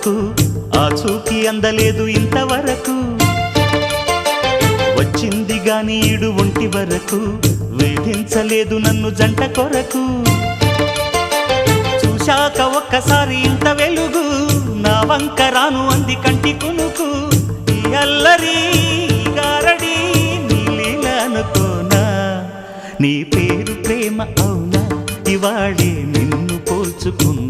కొరకు ఆ చూకి అందలేదు ఇంతవరకు వచ్చింది గాని ఈడు ఒంటి వరకు వేధించలేదు నన్ను జంట కొరకు చూశాక ఒక్కసారి ఇంత వెలుగు నా వంక రాను అంది కంటి కునుకు ఈ అల్లరి గారడి నీలీలనుకోనా నీ పేరు ప్రేమ అవునా ఇవాళే నిన్ను పోల్చుకున్నా